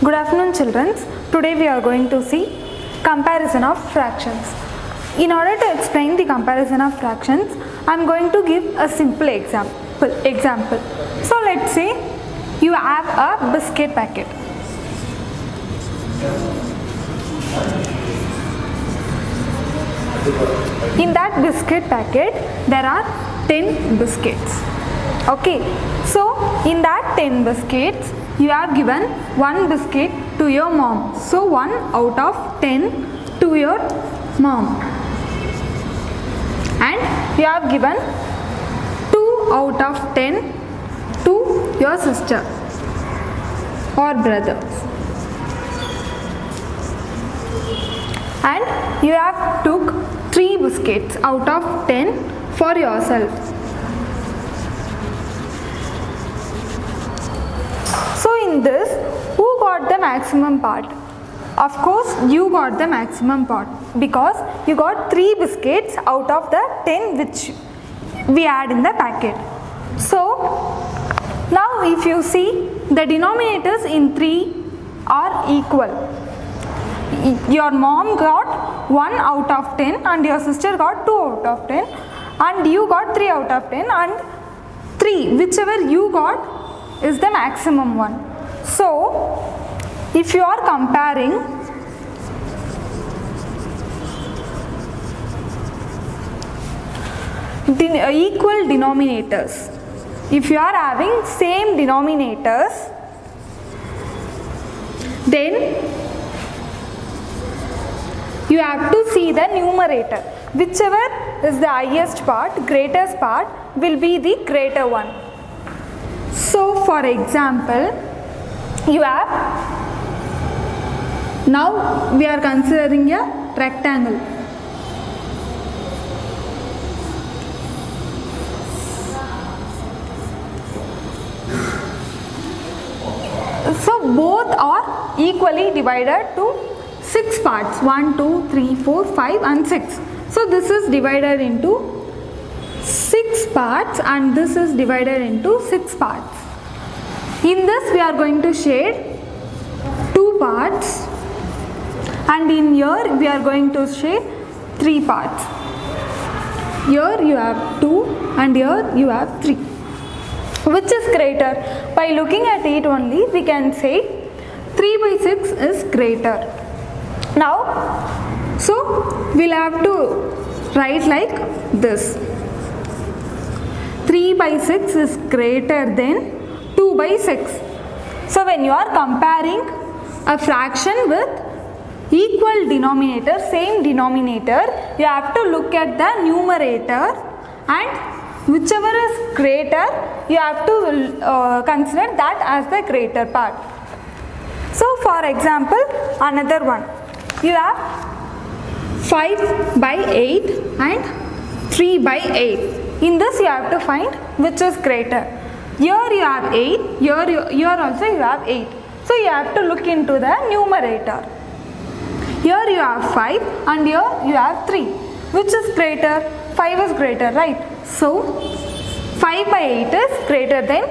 Good afternoon, children. Today we are going to see comparison of fractions. In order to explain the comparison of fractions, I am going to give a simple example. So let's say you have a biscuit packet. In that biscuit packet, there are 10 biscuits. Okay, so in that 10 biscuits, you have given 1 biscuit to your mom. So 1 out of 10 to your mom. And you have given 2 out of 10 to your sister or brothers. And you have took 3 biscuits out of 10 for yourself. So in this, who got the maximum part? Of course, you got the maximum part because you got 3 biscuits out of the 10 which we had in the packet. So now if you see, the denominators in 3 are equal. Your mom got 1 out of 10 and your sister got 2 out of 10 and you got 3 out of 10 and 3, whichever you got is the maximum one. So if you are comparing equal denominators, if you are having same denominators, then you have to see the numerator. Whichever is the highest part, greatest part will be the greater one. So for example, you have, now we are considering a rectangle. So both are equally divided to 6 parts, 1, 2, 3, 4, 5 and 6. So this is divided into 6 parts and this is divided into 6 parts. In this we are going to shade 2 parts and in here we are going to shade 3 parts. Here you have 2 and here you have 3. Which is greater? By looking at it only we can say 3 by 6 is greater. Now, so we'll have to write like this. 3 by 6 is greater than 2 by 6. So when you are comparing a fraction with equal denominator, same denominator, you have to look at the numerator and whichever is greater, you have to consider that as the greater part. So for example, another one, you have 5 by 8 and 3 by 8. In this you have to find which is greater. Here you have 8, here also you have 8. So you have to look into the numerator. Here you have 5 and here you have 3. Which is greater? 5 is greater, right? So 5 by 8 is greater than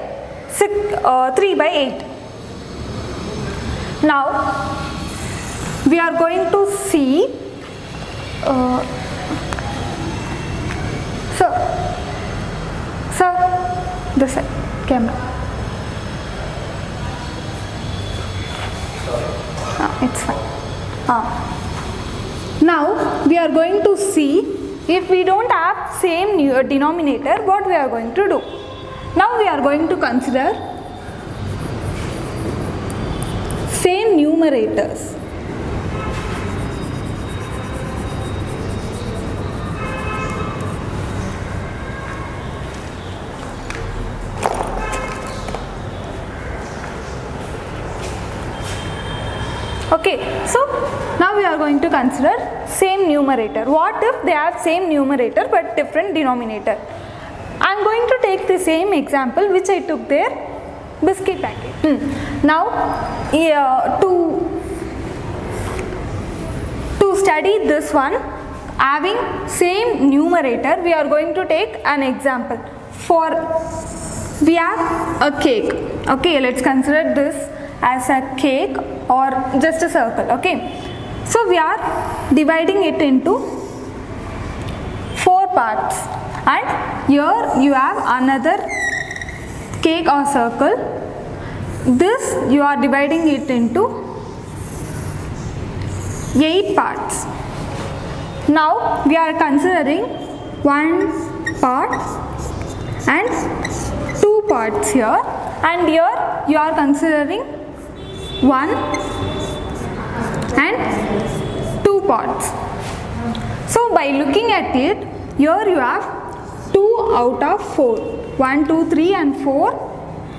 3 by 8. Now we are going to see this camera. It's fine. Now we are going to see if we don't have same denominator, what we are going to do. Now we are going to consider same numerators. Okay, so now we are going to consider same numerator. What if they have same numerator but different denominator? I am going to take the same example which I took there, biscuit packet. Now to study this one, having same numerator, we are going to take an example. For we have a cake. Okay, let's consider this as a cake or just a circle. Okay, so we are dividing it into 4 parts, and here you have another cake or circle. This you are dividing it into 8 parts. Now we are considering 1 part and 2 parts here, and here you are considering 1 and 2 parts. So by looking at it, here you have 2 out of 4. 1, 2, 3 and 4,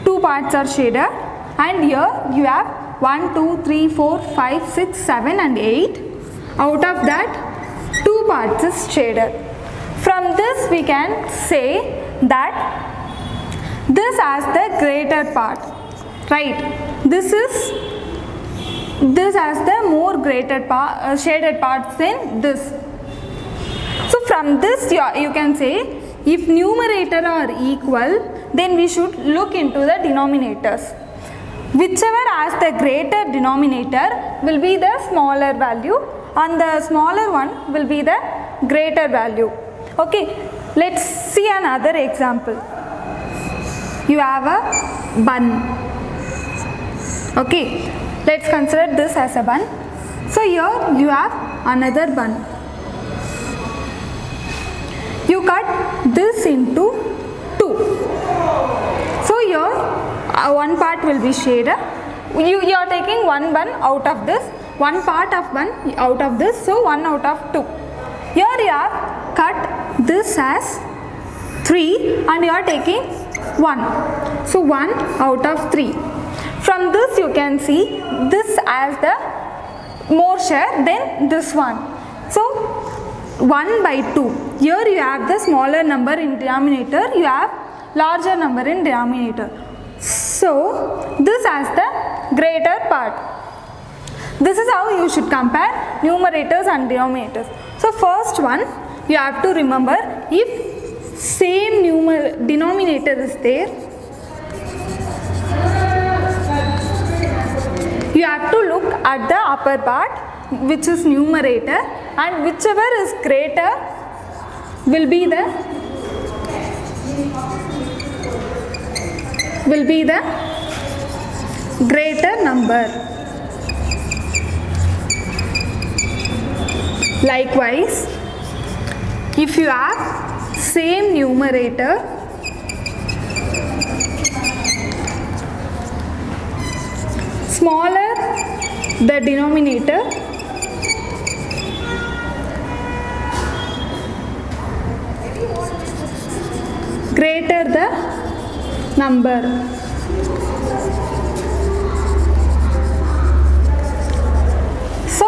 2 parts are shaded, and here you have 1, 2, 3, 4, 5, 6, 7 and 8. Out of that, 2 parts is shaded. From this we can say that this has the greater part, right? This has the more greater part, shaded parts than this. So from this you can say, if numerator are equal, then we should look into the denominators. Whichever has the greater denominator will be the smaller value, and the smaller one will be the greater value. Okay, let's see another example. You have a bun. Okay, let's consider this as a bun. So here you have another bun. You cut this into 2. So here one part will be shaded. You are taking one bun out of this, one part of bun out of this, so 1 out of 2. Here you have cut this as 3 and you are taking 1. So 1 out of 3. From this you can see this as the more share than this one. So 1 by 2. Here you have the smaller number in denominator, you have larger number in denominator. So this has the greater part. This is how you should compare numerators and denominators. So first one, you have to remember, if same denominator is there, you have to look at the upper part, which is numerator, and whichever is greater will be the greater number. Likewise, if you have same numerator, smaller the denominator, greater the number. So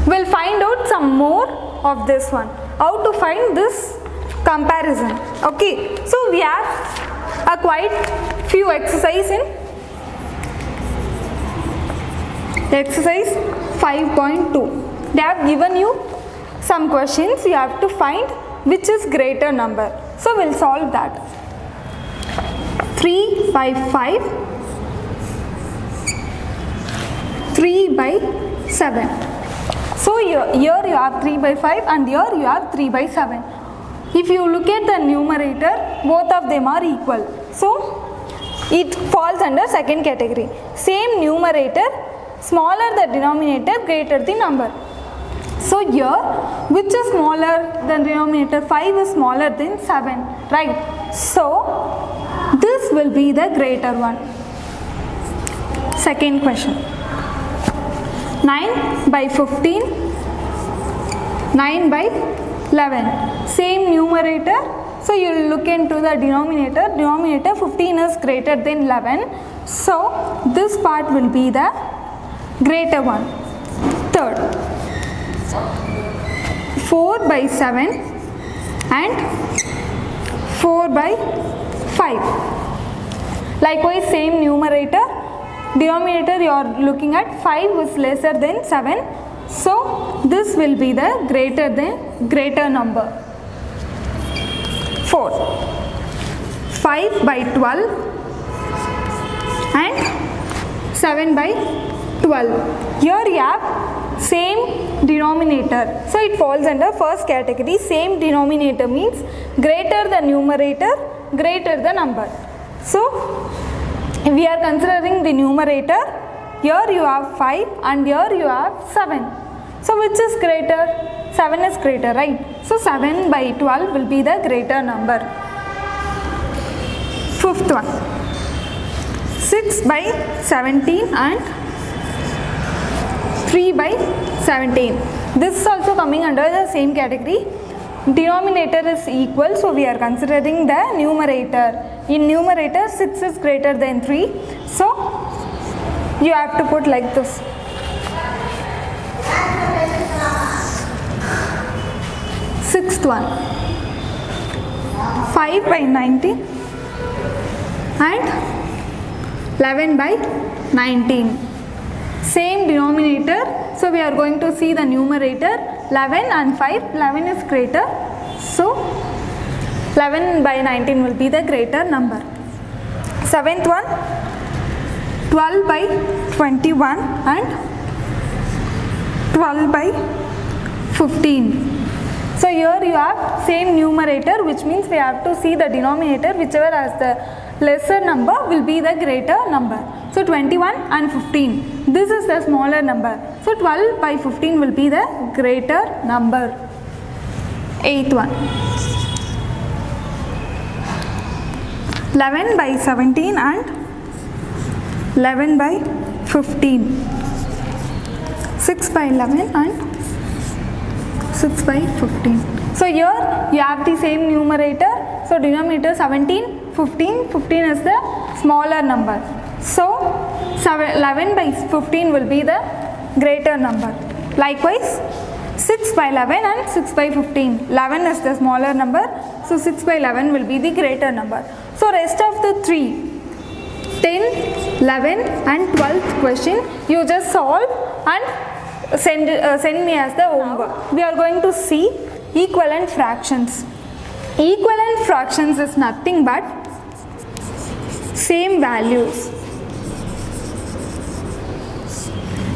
we'll find out some more of this one, how to find this comparison. Okay, so we have a quite few exercise in exercise 5.2. They have given you some questions, you have to find which is greater number. So we'll solve that. 3 by 5, 3 by 7. So here you have 3 by 5 and here you have 3 by 7. If you look at the numerator, both of them are equal. So it falls under second category. Same numerator, smaller the denominator, greater the number. So here, which is smaller than denominator? 5 is smaller than 7, right? So this will be the greater one. Second question. 9 by 15, 9 by 11. Same numerator. So you will look into the denominator. Denominator 15 is greater than 11. So this part will be the greater one. Third, 4 by 7 and 4 by 5. Likewise, same numerator. Denominator you are looking at 5 is lesser than 7. So this will be the greater number. 4. 5 by 12 and 7 by 12. Here you have same denominator. So it falls under first category. Same denominator means greater the numerator, greater the number. So we are considering the numerator. Here you have 5 and here you have 7. So which is greater? 7 is greater, right? So 7 by 12 will be the greater number. Fifth one, 6 by 17 and 3 by 17. This is also coming under the same category. Denominator is equal, so we are considering the numerator. In numerator, 6 is greater than 3. So you have to put like this. Sixth one, 5 by 19 and 11 by 19. Same denominator, so we are going to see the numerator 11 and 5. 11 is greater, so 11 by 19 will be the greater number. Seventh one, 12 by 21 and 12 by 15. So here you have same numerator, which means we have to see the denominator, whichever has the lesser number will be the greater number. So 21 and 15, this is the smaller number. So 12 by 15 will be the greater number. Eighth one, 11 by 17 and 11 by 15. 6 by 11 and 6 by 15. So here you have the same numerator. So denominator 17, 15. 15 is the smaller number. So 11 by 15 will be the greater number. Likewise 6 by 11 and 6 by 15. 11 is the smaller number. So 6 by 11 will be the greater number. So rest of the 3, 10, 11 and 12th question you just solve and send me as the homework. We are going to see equivalent fractions. Equivalent fractions is nothing but same values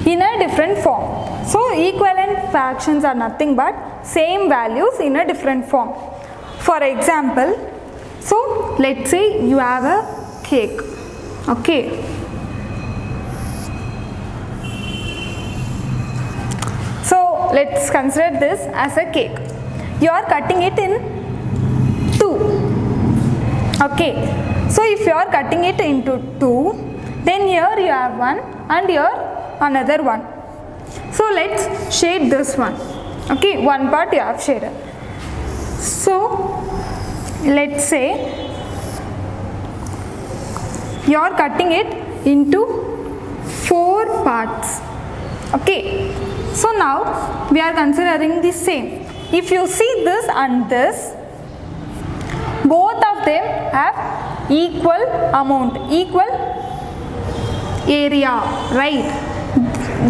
in a different form. So equivalent fractions are nothing but same values in a different form. For example, so let's say you have a cake, okay. So let's consider this as a cake. You are cutting it in 2, okay. So if you are cutting it into 2, then here you have one and here another one. So let's shade this one, okay. One part you have shaded. So let's say you are cutting it into 4 parts, okay. So now we are considering the same. If you see this and this, both of them have equal amount, equal area, right?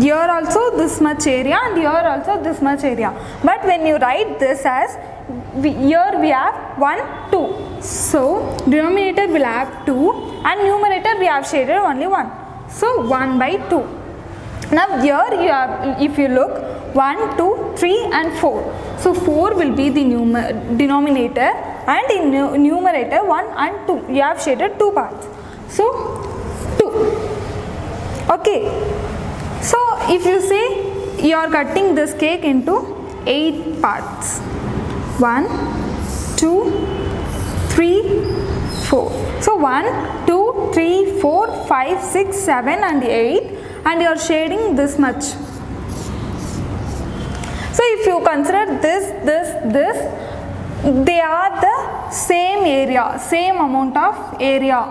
Here also this much area and here also this much area. But when you write this as, here we have 1, 2. So denominator will have 2 and numerator we have shaded only 1. So 1 by 2. Now here you have, if you look, 1, 2, 3 and 4. So 4 will be the denominator and in numerator 1 and 2. You have shaded 2 parts. So 2. Okay. So if you say you are cutting this cake into 8 parts. 1, 2, 3, 4. So 1, 2, 3, 4, 5, 6, 7 and 8. And you are shading this much. So if you consider this, they are the same area, same amount of area,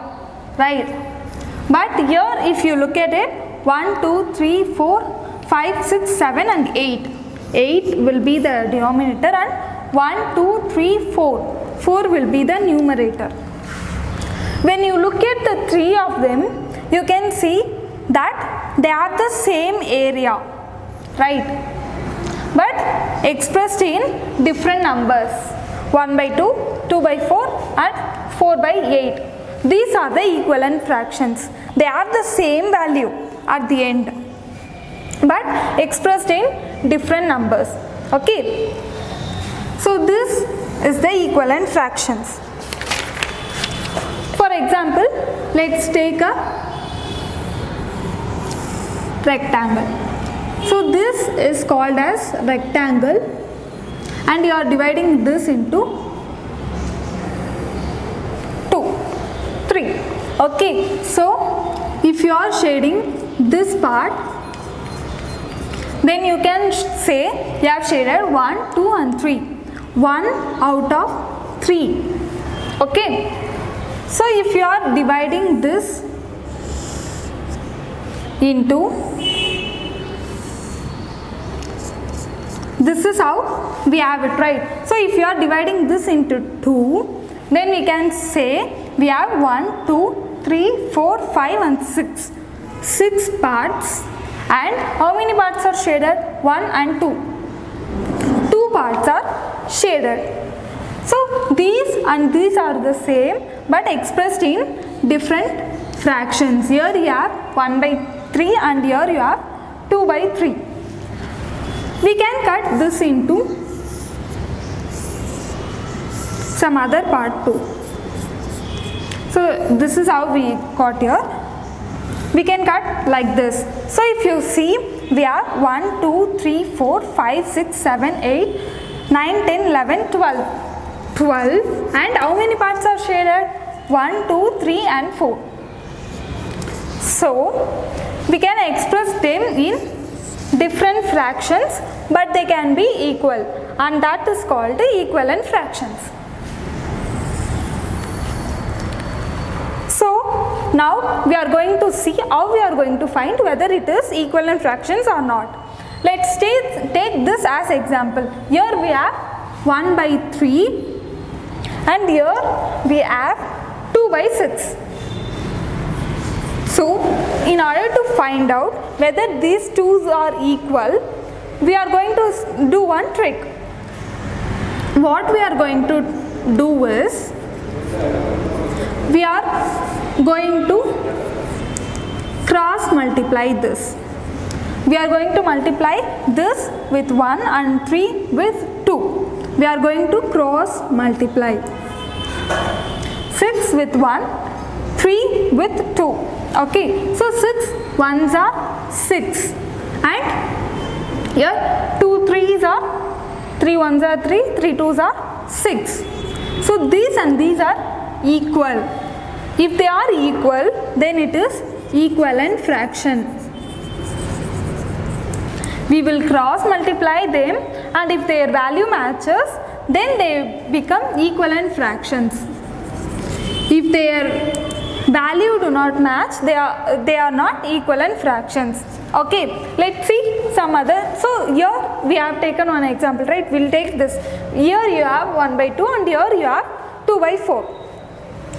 right? But here if you look at it, 1, 2, 3, 4, 5, 6, 7 and 8. 8 will be the denominator and 1, 2, 3, 4. 4 will be the numerator. When you look at the 3 of them, you can see that they have the same area, right? But expressed in different numbers. 1 by 2, 2 by 4 and 4 by 8. These are the equivalent fractions. They have the same value at the end, but expressed in different numbers. Okay. So this is the equivalent fractions. For example, let's take a rectangle. So this is called as rectangle, and you are dividing this into 2, 3. Okay, so if you are shading this part, then you can say you have shaded 1, 2 and 3. 1 out of 3. Okay. So if you are dividing this into, this is how we have it, right? So if you are dividing this into 2, then we can say we have 1, 2, 3, 4, 5 and 6. 6 parts. And how many parts are shaded? 1 and 2. 2 parts are shaded. So these and these are the same, but expressed in different fractions. Here you have 1 by 3 and here you have 2 by 3. We can cut this into some other part too. So this is how we got here. We can cut like this. So if you see, we have 1, 2, 3, 4, 5, 6, 7, 8, 9, 10, 11, 12. 12, and how many parts are shaded? 1, 2, 3 and 4. So we can express them in different fractions, but they can be equal, and that is called the equivalent fractions. So now we are going to see how we are going to find whether it is equivalent fractions or not. Let's take this as example. Here we have 1 by 3 and here we have 2 by 6. So in order to find out whether these twos are equal, we are going to do one trick. What we are going to do is, we are going to cross multiply this. We are going to multiply this with 1 and 3 with 2. We are going to cross multiply 6 with 1, 3 with 2. Okay, so 6 ones are 6, and here 2 3s are 3 ones are 3, 3 2s are 6. So these and these are equal. If they are equal, then it is equivalent fraction. We will cross multiply them, and if their value matches, then they become equivalent fractions. If their value do not match, they are not equivalent fractions. Okay, let's see some other. So here we have taken one example, right? We'll take this. Here you have 1 by 2 and here you have 2 by 4.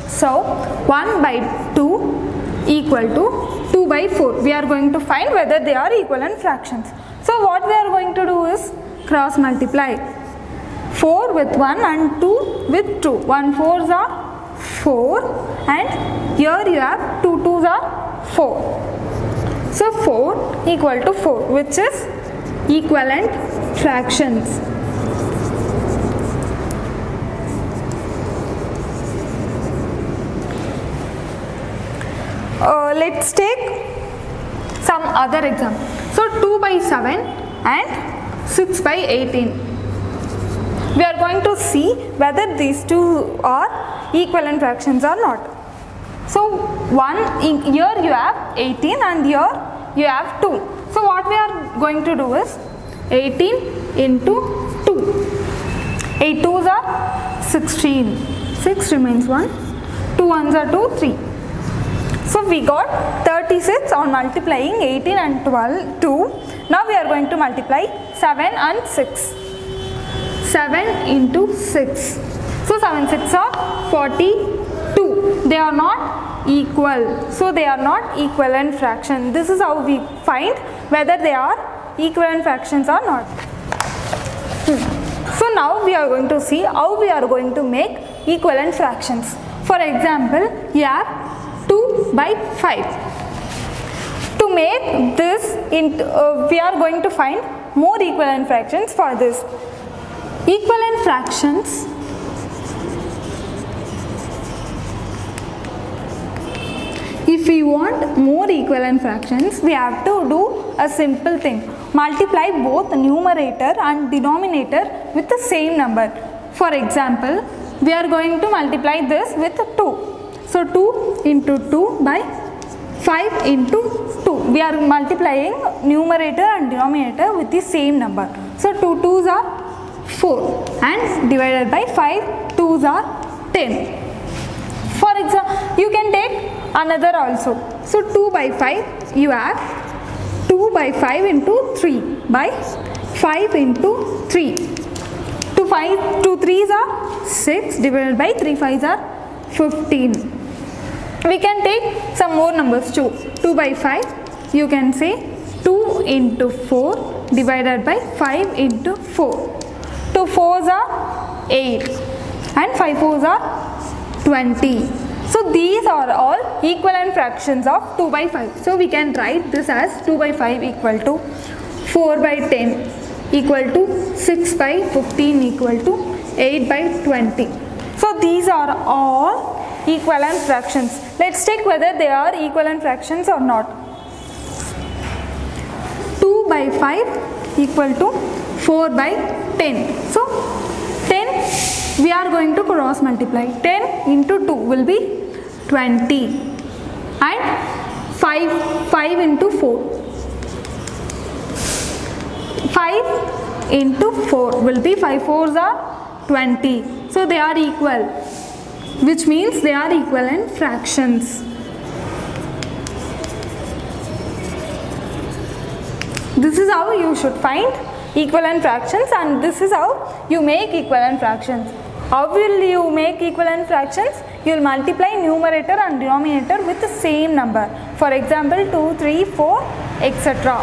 So 1 by 2 equal to 2 by 4. We are going to find whether they are equivalent fractions. So what we are going to do is cross multiply 4 with 1 and 2 with 2. 1 4s are 4 and here you have 2 2s are 4. So 4 equal to 4, which is equivalent fractions. Let's take some other example. So 2 by 7 and 6 by 18. We are going to see whether these two are equivalent fractions or not. So here you have 18 and here you have 2. So what we are going to do is 18 into 2. 8 2s are 16. 6 remains 1. 2 1s are 2, 3. So we got 36 on multiplying 18 and 2. Now we are going to multiply 7 and 6. 7 into 6. So 7 6 are 42. They are not equal. So they are not equivalent fraction. This is how we find whether they are equivalent fractions or not. So now we are going to see how we are going to make equivalent fractions. For example, you have 2 2 by 5. To make this into, we are going to find more equivalent fractions for this. Equivalent fractions if we want more equivalent fractions, we have to do a simple thing. Multiply both numerator and denominator with the same number. For example, we are going to multiply this with 2. So 2 into 2 by 5 into 2. We are multiplying numerator and denominator with the same number. So 2 2s are 4 and divided by 5 2s are 10. For example, you can take another also. So 2 by 5 you have 2 by 5 into 3 by 5 into 3. 2 3s are 6 divided by 3 5s are 15. We can take some more numbers too. 2 by 5 you can say 2 into 4 divided by 5 into 4. 2 4s are 8 and 5 4s are 20. So these are all equivalent fractions of 2 by 5. So we can write this as 2 by 5 equal to 4 by 10 equal to 6 by 15 equal to 8 by 20. So these are all equivalent fractions. Let's check whether they are equivalent fractions or not. 2 by 5 equal to 4 by 10. So 10 we are going to cross multiply. 10 into 2 will be 20 and 5 into 4. 5 into 4 will be 5 4s are 20. So they are equal, which means they are equivalent fractions. This is how you should find equivalent fractions, and this is how you make equivalent fractions. How will you make equivalent fractions? You will multiply numerator and denominator with the same number. For example, 2, 3, 4, etc.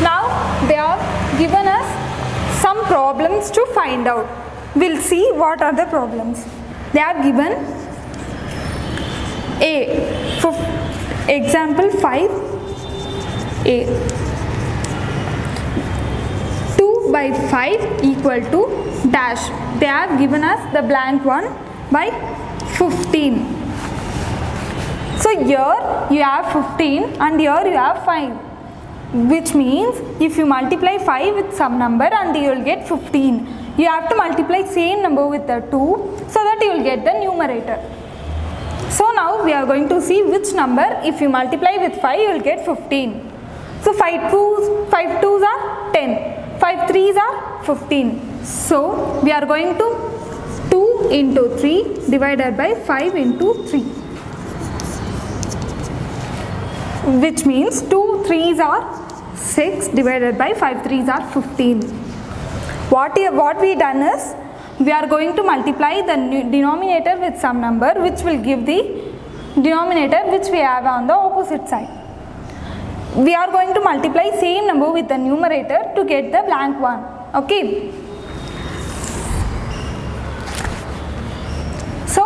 Now they have given us some problems to find out. We will see what are the problems. They are given A. For example 5A. 2 by 5 equal to dash. They have given us the blank one by 15. So here you have 15 and here you have 5, which means if you multiply 5 with some number and you will get 15, you have to multiply same number with the 2 so that you will get the numerator. So now we are going to see which number if you multiply with 5 you will get 15. So 5 2s are 10, 5 3s are 15. So we are going to 2 into 3 divided by 5 into 3, which means 2 3s are 6 divided by 5 3s are 15. What we done is we are going to multiply the denominator with some number which will give the denominator which we have on the opposite side. We are going to multiply same number with the numerator to get the blank one. Okay. So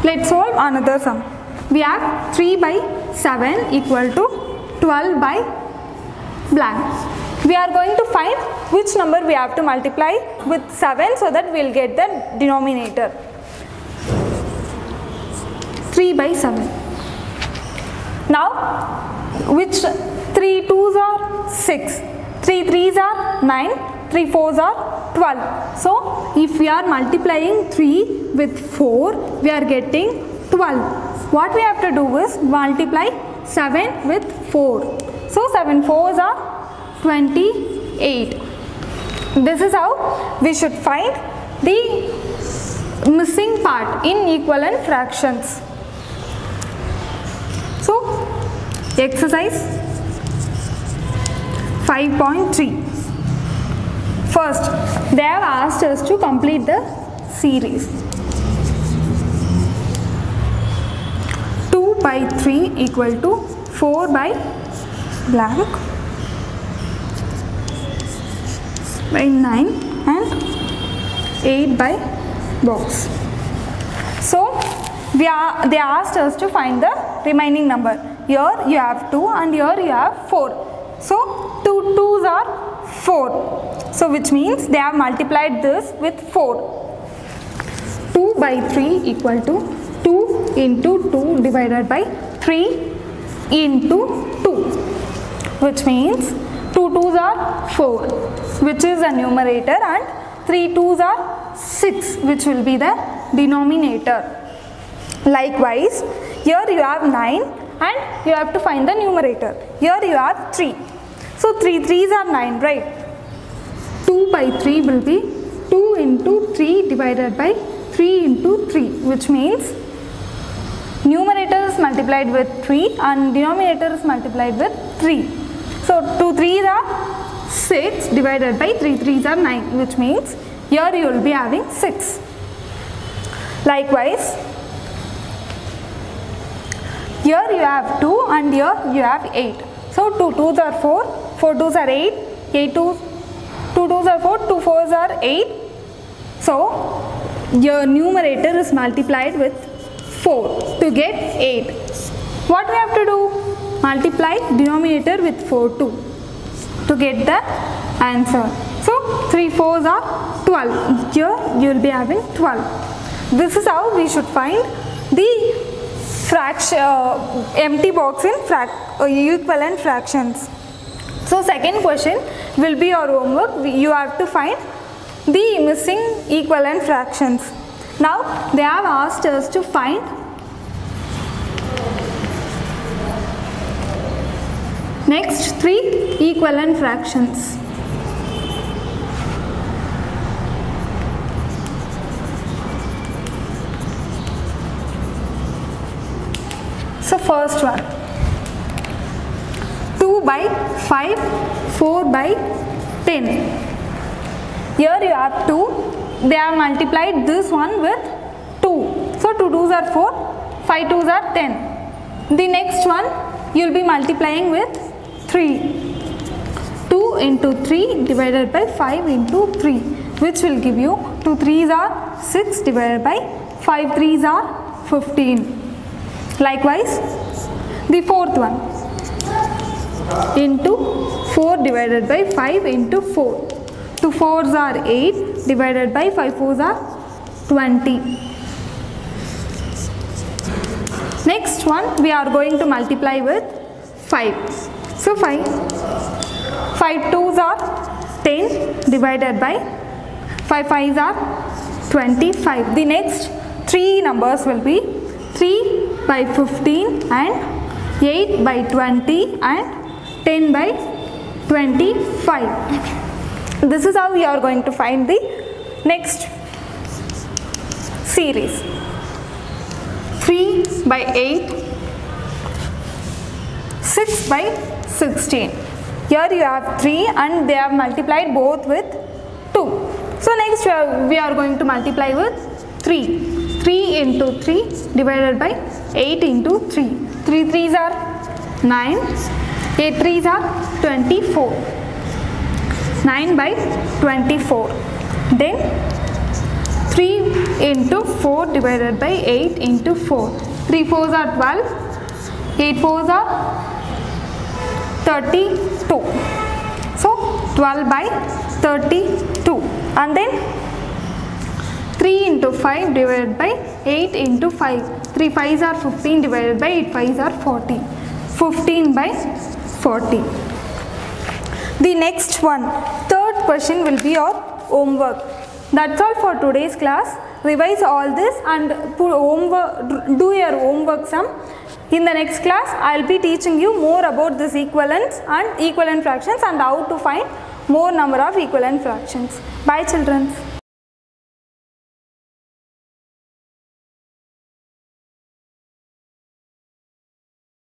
let's solve another sum. We have 3 by 7 equal to 12 by blank. We are going to find which number we have to multiply with 7 so that we will get the denominator. 3 by 7. Now which 3 2s are 6, 3 3s are 9, 3 4s are 12. So if we are multiplying 3 with 4, we are getting 12. What we have to do is multiply 7 with 4. So 7 4s are 28. This is how we should find the missing part in equivalent fractions. So exercise 5.3. First, they have asked us to complete the series. 2 by 3 equal to 4 by blank by 9 and 8 by box. So they asked us to find the remaining number. Here you have 2 and here you have 4. So 2 2s are 4. So which means they have multiplied this with 4. 2 by 3 equal to 2 into 2 divided by 3 into 2, which means 2 2s are 4, which is the numerator, and 3 2s are 6, which will be the denominator. Likewise, here you have 9 and you have to find the numerator. Here you have 3. So 3 3s are 9, right? 2 by 3 will be 2 into 3 divided by 3 into 3, which means numerator is multiplied with 3 and denominator is multiplied with 3. So 2 3s are 6 divided by 3 3s are 9, which means here you will be having 6. Likewise, here you have 2 and here you have 8. So 2 2s are 4, 4 2s are 8, 8 2 2s are 4, 2 4s are 8. So your numerator is multiplied with 4 to get 8. What we have to do? Multiply denominator with 4 too to get the answer. So 3 4s are 12. Here you will be having 12. This is how we should find the empty box in equivalent fractions. So second question will be your homework. You have to find the missing equivalent fractions. Now they have asked us to find next 3 equivalent fractions. So first one, 2 by 5, 4 by 10. Here you have 2, they have multiplied this one with 2. So 2 2s are 4, 5 2s are 10. The next one you will be multiplying with 3. 2 into 3 divided by 5 into 3, which will give you 2 3s are 6 divided by 5 3s are 15. Likewise, the fourth one, into 4 divided by 5 into 4. 2 4s are 8 divided by 5 4s are 20. Next one we are going to multiply with 5. So 5 2s are 10 divided by 5 5s are 25. The next 3 numbers will be 3 by 15 and 8 by 20 and 10 by 25. This is how we are going to find the next series. 3 by 8, 6 by 16. Here you have 3 and they have multiplied both with 2. So next we are going to multiply with 3. 3 into 3 divided by 8 into 3. 3 3s are 9, 8 3s are 24. 9 by 24. Then 3 into 4 divided by 8 into 4. 3 4s are 12, 8 4s are 32. So 12 by 32. And then 3 into 5 divided by 8 into 5. 3 5s are 15 divided by 8 5s are 40. 15 by 40. The next one, third question will be your homework. That's all for today's class. Revise all this and do your homework sum. In the next class, I will be teaching you more about this equivalence and equivalent fractions and how to find more number of equivalent fractions. Bye children.